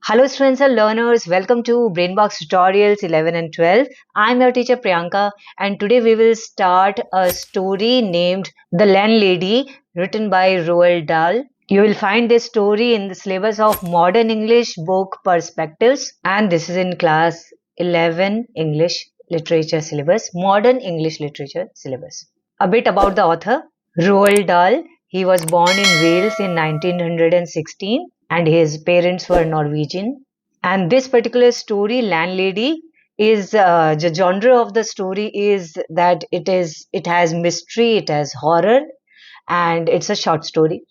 Hello students and learners, welcome to Brainbox tutorials 11 and 12. I'm your teacher Priyanka and today we will start a story named The Landlady written by Roald Dahl. You will find this story in the syllabus of Modern English Book Perspectives, and this is in class 11 English Literature syllabus, Modern English Literature syllabus. A bit about the author. Roald Dahl, he was born in Wales in 1916 and his parents were Norwegian. And this particular story, Landlady, is the genre of the story is that it has mystery, it has horror, and it's a short story.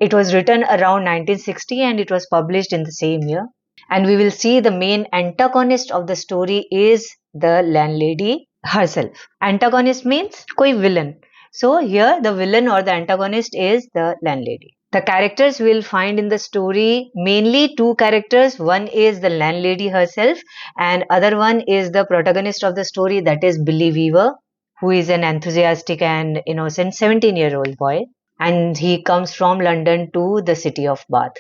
It was written around 1960 and it was published in the same year. And we will see the main antagonist of the story is the landlady herself. Antagonist means koi villain. So here the villain or the antagonist is the landlady. The characters we'll find in the story, mainly two characters. One is the landlady herself and other one is the protagonist of the story, that is Billy Weaver, who is an enthusiastic and innocent 17-year-old boy, and he comes from London to the city of Bath.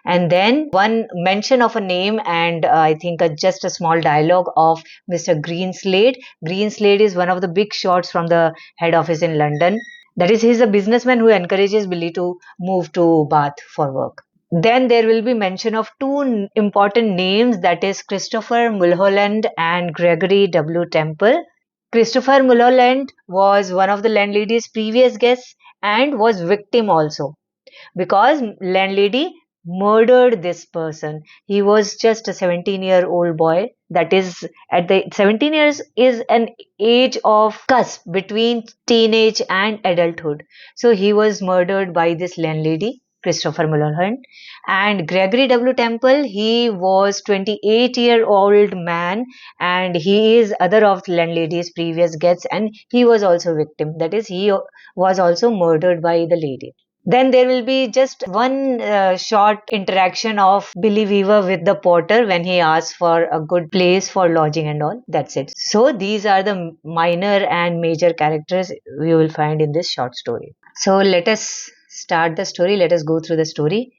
And then one mention of a name and I think just a small dialogue of Mr. Greenslade. Greenslade is one of the big shots from the head office in London. That is, he's a businessman who encourages Billy to move to Bath for work. Then there will be mention of two important names, that is Christopher Mulholland and Gregory W. Temple. Christopher Mulholland was one of the landlady's previous guests and was victim also, because landlady murdered this person. He was just a 17-year-old boy. That is, at the 17 years is an age of cusp between teenage and adulthood. So he was murdered by this landlady, Christopher Mulholland. And Gregory W. Temple, he was 28-year-old man and he is other of the landlady's previous guests and he was also victim. That is, he was also murdered by the lady. Then there will be just one short interaction of Billy Weaver with the porter when he asks for a good place for lodging and all. That's it. So these are the minor and major characters we will find in this short story. So let us start the story. Let us go through the story.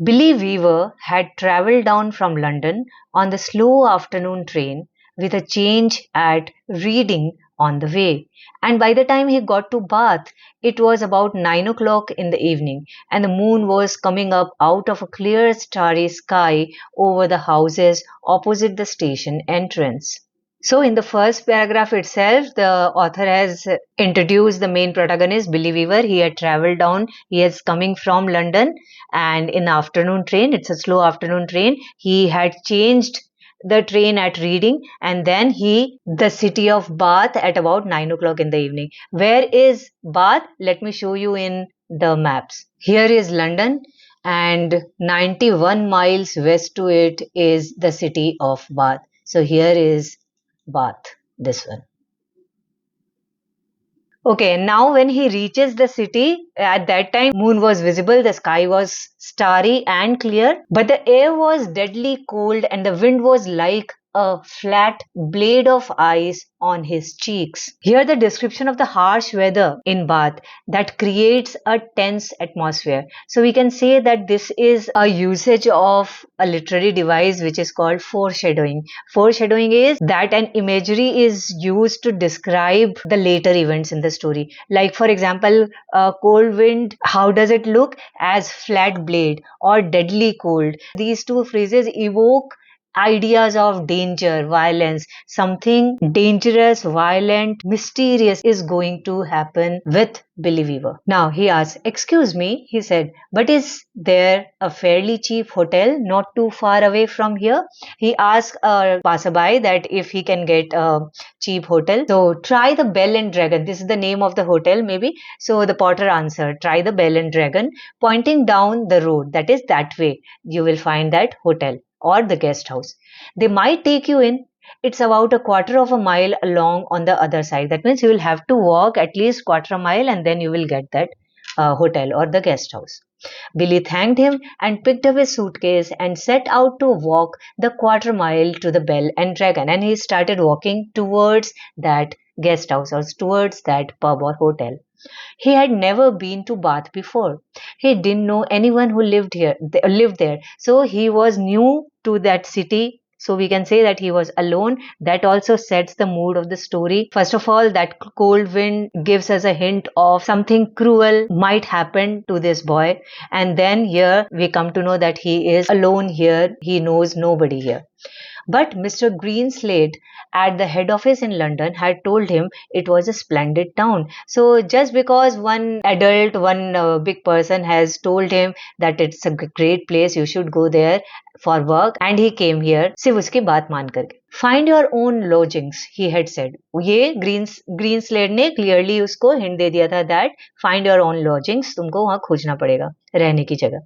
Billy Weaver had travelled down from London on the slow afternoon train with a change at Reading on the way. And by the time he got to Bath, it was about 9 o'clock in the evening, and the moon was coming up out of a clear starry sky over the houses opposite the station entrance. So, in the first paragraph itself, the author has introduced the main protagonist, Billy Weaver. He had traveled down, he is coming from London, and in the afternoon train, it's a slow afternoon train, he had changed the train at Reading and then the city of Bath at about 9 o'clock in the evening. Where is Bath? Let me show you in the maps. Here is London and 91 miles west to it is the city of Bath. So here is Bath, this one. Okay, now when he reaches the city, at that time moon was visible, the sky was starry and clear, but the air was deadly cold and the wind was like a flat blade of ice on his cheeks. Here the description of the harsh weather in Bath that creates a tense atmosphere. So we can say that this is a usage of a literary device which is called foreshadowing. Foreshadowing is that an imagery is used to describe the later events in the story. Like for example, cold wind, how does it look? As flat blade or deadly cold. These two phrases evoke ideas of danger, violence, something dangerous, violent, mysterious is going to happen with Billy Weaver. Now he asks, "Excuse me," he said, "but is there a fairly cheap hotel not too far away from here?" He asks a passerby that if he can get a cheap hotel. So try the Bell and Dragon. This is the name of the hotel maybe. So the porter answered, "Try the Bell and Dragon," pointing down the road. That is that way. You will find that hotel or the guest house. They might take you in. It's about a quarter of a mile along on the other side. That means you will have to walk at least quarter a mile and then you will get that hotel or the guest house. Billy thanked him and picked up his suitcase and set out to walk the quarter mile to the Bell and Dragon, and he started walking towards that guest house or towards that pub or hotel. He had never been to Bath before. He didn't know anyone who lived there. So he was new to that city. So we can say that he was alone. That also sets the mood of the story. First of all, that cold wind gives us a hint of something cruel might happen to this boy. And then here we come to know that he is alone here. He knows nobody here. But Mr. Greenslade at the head office in London had told him it was a splendid town. So just because one adult, one big person has told him that it's a great place, you should go there for work, and he came here सिर्फ उसकी बात मान करके. Find your own lodgings, he had said. ये ग्रीनस्लेड ने clearly उसको hint दे दिया था that find your own lodgings, तुमको वहां खोजना पड़ेगा रहने की जगह.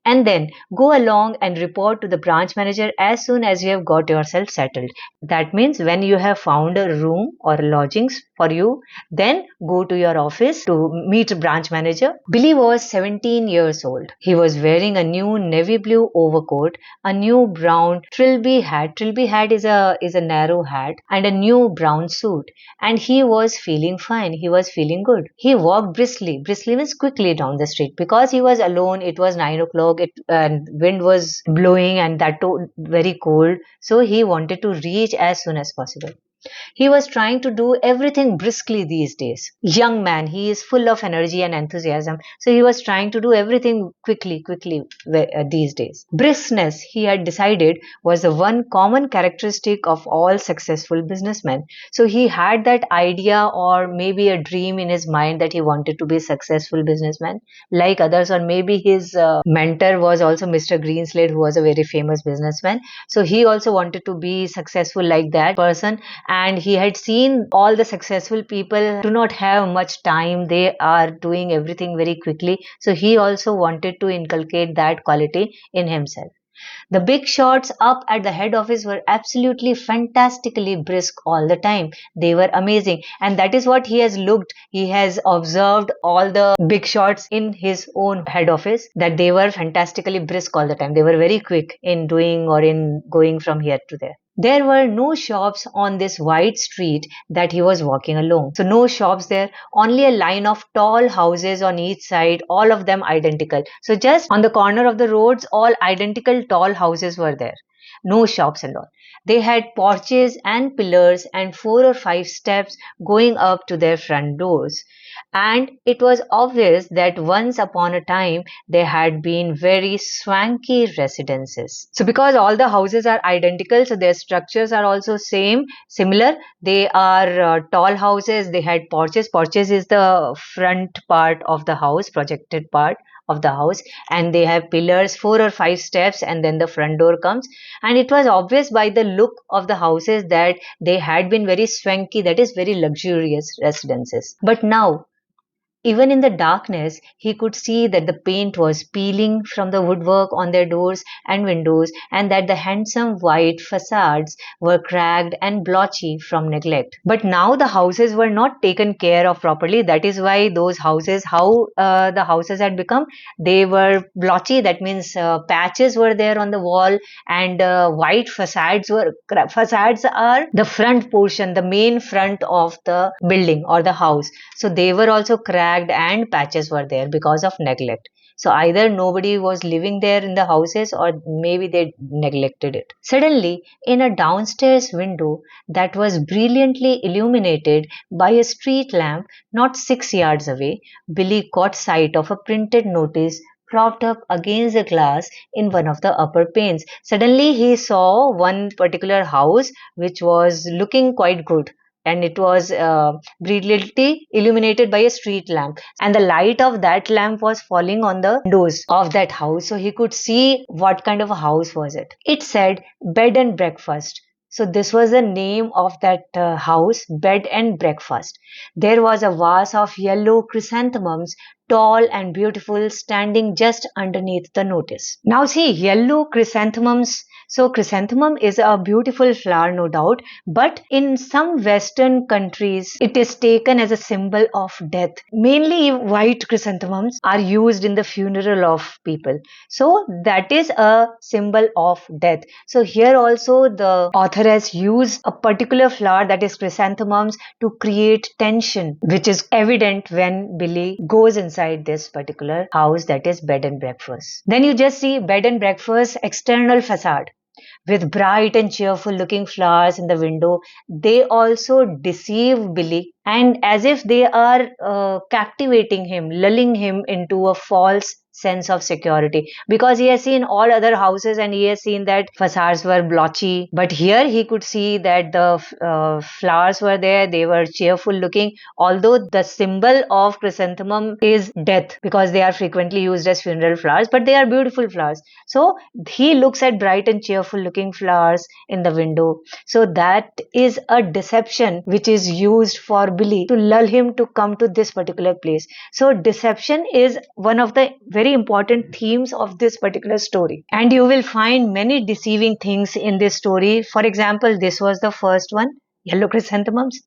And then go along and report to the branch manager as soon as you have got yourself settled. That means when you have found a room or lodgings for you, then go to your office to meet a branch manager. Billy was 17 years old. He was wearing a new navy blue overcoat, a new brown trilby hat. Trilby hat is a narrow hat, and a new brown suit. And he was feeling fine. He was feeling good. He walked briskly. Briskly means quickly down the street because he was alone. It was 9 o'clock. And wind was blowing, and that too very cold. So he wanted to reach as soon as possible. He was trying to do everything briskly these days. Young man, he is full of energy and enthusiasm. So he was trying to do everything quickly these days. Briskness, he had decided, was the one common characteristic of all successful businessmen. So he had that idea or maybe a dream in his mind that he wanted to be a successful businessman like others, or maybe his mentor was also Mr. Greenslade, who was a very famous businessman. So he also wanted to be successful like that person, and he had seen all the successful people do not have much time. They are doing everything very quickly. So he also wanted to inculcate that quality in himself. The big shots up at the head office were absolutely fantastically brisk all the time. They were amazing. And that is what he has looked. He has observed all the big shots in his own head office, that they were fantastically brisk all the time. They were very quick in doing or in going from here to there. There were no shops on this wide street that he was walking along. So no shops there, only a line of tall houses on each side, all of them identical. So just on the corner of the roads, all identical tall houses were there. No shops and all. They had porches and pillars and 4 or 5 steps going up to their front doors. And it was obvious that once upon a time there had been very swanky residences. So because all the houses are identical, so their structures are also similar. They are tall houses. They had porches. Porches is the front part of the house, projected part of the house, and they have pillars, 4 or 5 steps, and then the front door comes. And it was obvious by the look of the houses that they had been very swanky, that is very luxurious residences. But now, even in the darkness, he could see that the paint was peeling from the woodwork on their doors and windows, and that the handsome white facades were cracked and blotchy from neglect. But now the houses were not taken care of properly. That is why those houses, how the houses had become, they were blotchy. That means patches were there on the wall, and white facades are the front portion, the main front of the building or the house. So they were also cracked and patches were there because of neglect. So either nobody was living there in the houses or maybe they neglected it. Suddenly, in a downstairs window that was brilliantly illuminated by a street lamp not 6 yards away, Billy caught sight of a printed notice propped up against the glass in one of the upper panes. Suddenly he saw one particular house which was looking quite good, and it was brilliantly illuminated by a street lamp, and the light of that lamp was falling on the windows of that house, so he could see what kind of a house was it. It said bed and breakfast. So this was the name of that house, bed and breakfast. There was a vase of yellow chrysanthemums tall and beautiful, standing just underneath the notice. Now see, yellow chrysanthemums. So chrysanthemum is a beautiful flower, no doubt, but in some Western countries, it is taken as a symbol of death. Mainly white chrysanthemums are used in the funeral of people. So that is a symbol of death. So here also the author has used a particular flower, that is chrysanthemums, to create tension, which is evident when Billy goes inside this particular house, that is bed and breakfast. Then you just see bed and breakfast external facade with bright and cheerful looking flowers in the window. They also deceive Billy, and as if they are captivating him, lulling him into a false sense of security, because he has seen all other houses and he has seen that facades were blotchy, but here he could see that the flowers were there, they were cheerful looking, although the symbol of chrysanthemum is death because they are frequently used as funeral flowers, but they are beautiful flowers. So he looks at bright and cheerful looking flowers in the window. So that is a deception which is used for Billy to lull him to come to this particular place. So deception is one of the very important themes of this particular story. And you will find many deceiving things in this story. For example, this was the first one, yellow chrysanthemums.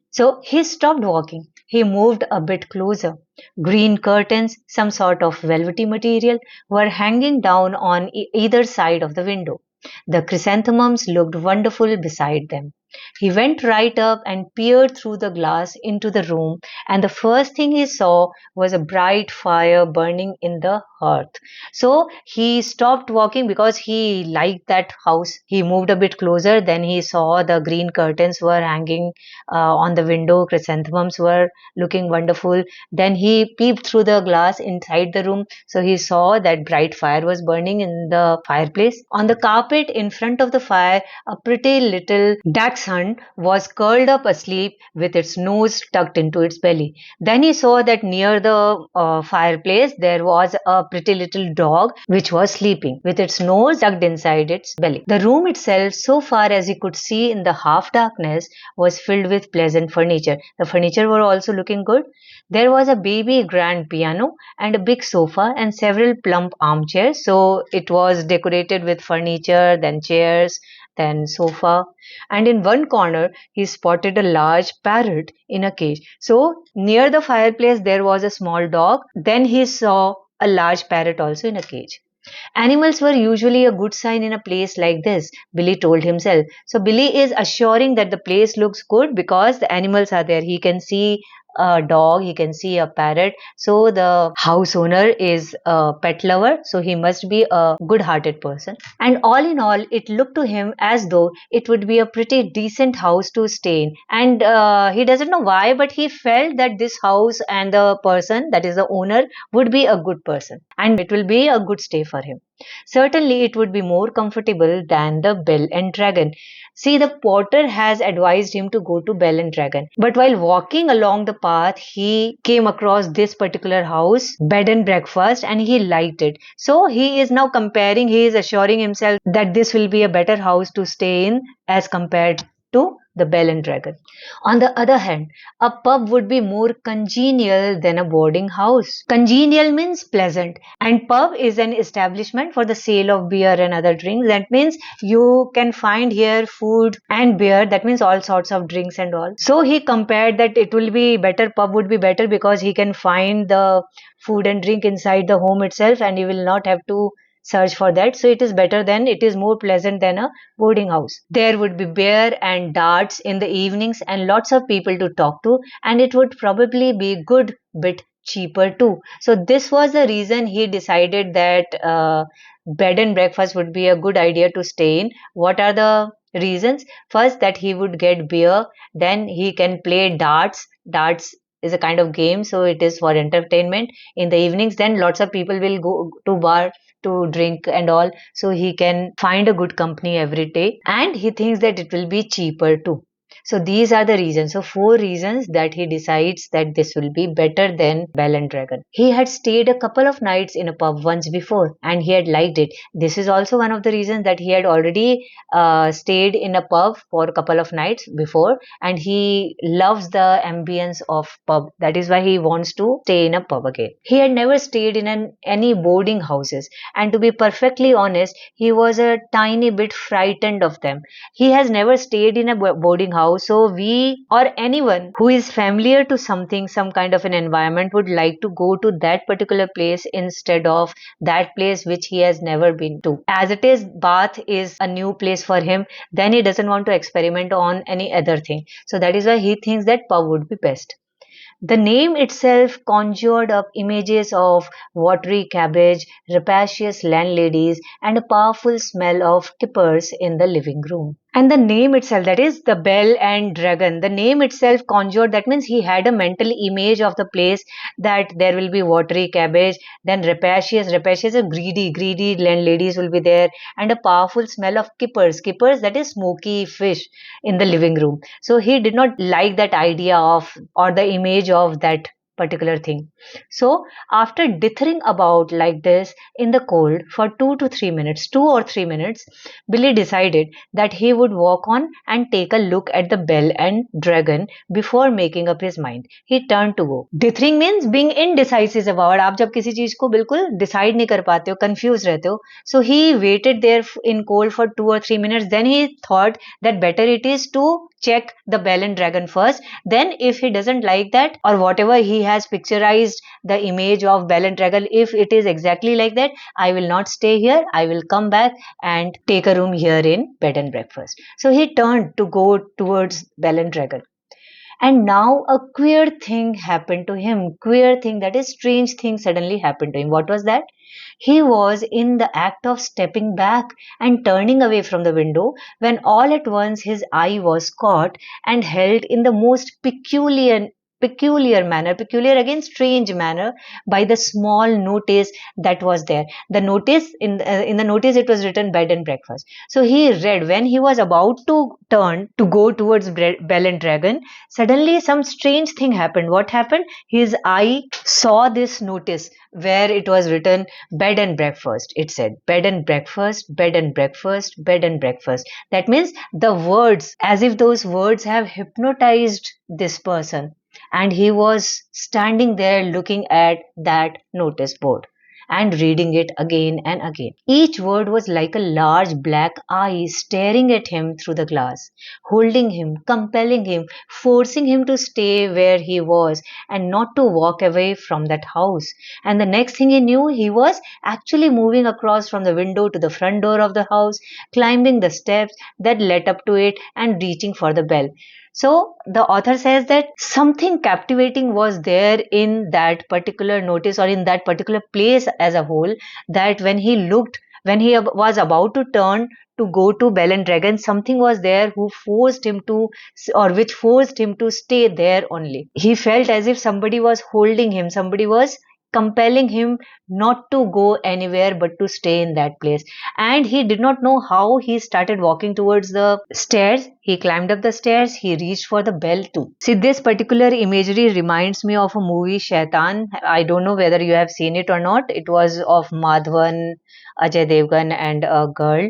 So he stopped walking. He moved a bit closer. Green curtains, some sort of velvety material, were hanging down on either side of the window. The chrysanthemums looked wonderful beside them. He went right up and peered through the glass into the room, and the first thing he saw was a bright fire burning in the hearth. So he stopped walking because he liked that house. He moved a bit closer, then he saw the green curtains were hanging on the window, chrysanthemums were looking wonderful. Then he peeped through the glass inside the room, so he saw that bright fire was burning in the fireplace. On the carpet in front of the fire, a pretty little dachshund was curled up asleep with its nose tucked into its belly. Then he saw that near the fireplace there was a pretty little dog which was sleeping with its nose tucked inside its belly. The room itself, so far as he could see in the half darkness, was filled with pleasant furniture. The furniture were also looking good. There was a baby grand piano and a big sofa and several plump armchairs. So it was decorated with furniture, then chairs, then sofa. And in one corner, he spotted a large parrot in a cage. So near the fireplace, there was a small dog. Then he saw a large parrot also in a cage. Animals were usually a good sign in a place like this, Billy told himself. So Billy is assuring that the place looks good because the animals are there. He can see a dog, he can see a parrot. So the house owner is a pet lover, so he must be a good-hearted person. And all in all, it looked to him as though it would be a pretty decent house to stay in. And he doesn't know why, but he felt that this house and the person, that is the owner, would be a good person and it will be a good stay for him. Certainly, it would be more comfortable than the Bell and Dragon. See, the porter has advised him to go to Bell and Dragon. But while walking along the path, he came across this particular house, bed and breakfast, and he liked it. So he is now comparing, he is assuring himself that this will be a better house to stay in as compared to the Bell and Dragon. On the other hand, a pub would be more congenial than a boarding house. Congenial means pleasant, and pub is an establishment for the sale of beer and other drinks. That means you can find here food and beer, that means all sorts of drinks and all. So he compared that it will be better, pub would be better because he can find the food and drink inside the home itself and he will not have to search for that. So it is better than, it is more pleasant than a boarding house. There would be beer and darts in the evenings and lots of people to talk to, and it would probably be good bit cheaper too. So this was the reason he decided that bed and breakfast would be a good idea to stay in. What are the reasons? First, that he would get beer, then he can play darts. Darts is a kind of game, so it is for entertainment in the evenings. Then lots of people will go to bar to drink and all, so he can find a good company every day, and he thinks that it will be cheaper too. So these are the reasons. So four reasons that he decides that this will be better than Bell and Dragon. He had stayed a couple of nights in a pub once before and he had liked it. This is also one of the reasons that he had already stayed in a pub for a couple of nights before and he loves the ambience of pub. That is why he wants to stay in a pub again. He had never stayed in any boarding houses, and to be perfectly honest, he was a tiny bit frightened of them. He has never stayed in a boarding house, so we or anyone who is familiar to something, some kind of an environment, would like to go to that particular place instead of that place which he has never been to. As it is, Bath is a new place for him, then he doesn't want to experiment on any other thing. So that is why he thinks that pub would be best. The name itself conjured up images of watery cabbage, rapacious landladies, and a powerful smell of kippers in the living room. And the name itself, that is the Bell and Dragon, the name itself conjured, that means he had a mental image of the place, that there will be watery cabbage, then rapacious are greedy landladies will be there, and a powerful smell of kippers, that is smoky fish in the living room. So he did not like that idea of or the image of that particular thing. So after dithering about like this in the cold for 2 or 3 minutes, Billy decided that he would walk on and take a look at the Bell and Dragon before making up his mind. He turned to go. Dithering means being indecisive about. आप जब किसी चीज को बिल्कुल decide नहीं कर पाते हो, confused रहते हो. So he waited there in cold for 2 or 3 minutes. Then he thought that better it is to check the Bell and Dragon first. Then if he doesn't like that, or whatever he has picturized the image of Bell and Dragon, if it is exactly like that, I will not stay here. I will come back and take a room here in bed and breakfast. So he turned to go towards Bell and Dragon. And now a queer thing happened to him. Queer thing, that is strange thing suddenly happened to him. What was that? He was in the act of stepping back and turning away from the window when all at once his eye was caught and held in the most peculiar again strange manner by the small notice that was there. The notice in the notice it was written bed and breakfast. So he read when he was about to turn to go towards Bell and Dragon. Suddenly some strange thing happened. What happened? His eye saw this notice where it was written bed and breakfast. It said bed and breakfast, bed and breakfast, bed and breakfast. That means the words, as if those words have hypnotized this person, and he was standing there looking at that notice board and reading it again and again. Each word was like a large black eye staring at him through the glass, holding him, compelling him, forcing him to stay where he was and not to walk away from that house. And the next thing he knew, he was actually moving across from the window to the front door of the house, climbing the steps that led up to it and reaching for the bell. So the author says that something captivating was there in that particular notice or in that particular place as a whole, that when he looked, when he was about to turn to go to Bell and Dragon, something was there who forced him to, or which forced him to stay there only. He felt as if somebody was holding him, somebody was compelling him not to go anywhere but to stay in that place. And he did not know how. He started walking towards the stairs. He climbed up the stairs. He reached for the bell too. See, this particular imagery reminds me of a movie, Shaitan. I don't know whether you have seen it or not. It was of Madhavan, Ajay Devgan and a girl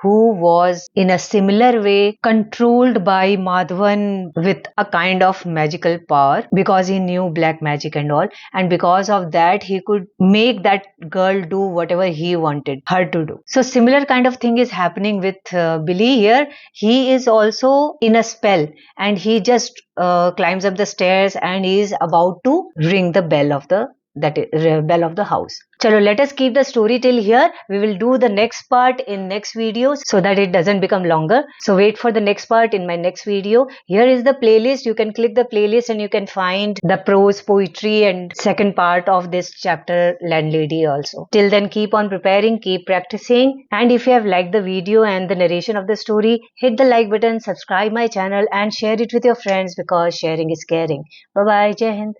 who was in a similar way controlled by Madhavan with a kind of magical power, because he knew black magic and all, and because of that he could make that girl do whatever he wanted her to do. So similar kind of thing is happening with Billy here. He is also in a spell and he just climbs up the stairs and is about to ring the bell of the bell of the house. Chalo, let us keep the story till here. We will do the next part in next video so that it doesn't become longer. So wait for the next part in my next video. Here is the playlist. You can click the playlist and you can find the prose, poetry and second part of this chapter, Landlady also. Till then, keep on preparing, keep practicing. And if you have liked the video and the narration of the story, hit the like button, subscribe my channel and share it with your friends, because sharing is caring. Bye bye. Jai Hind.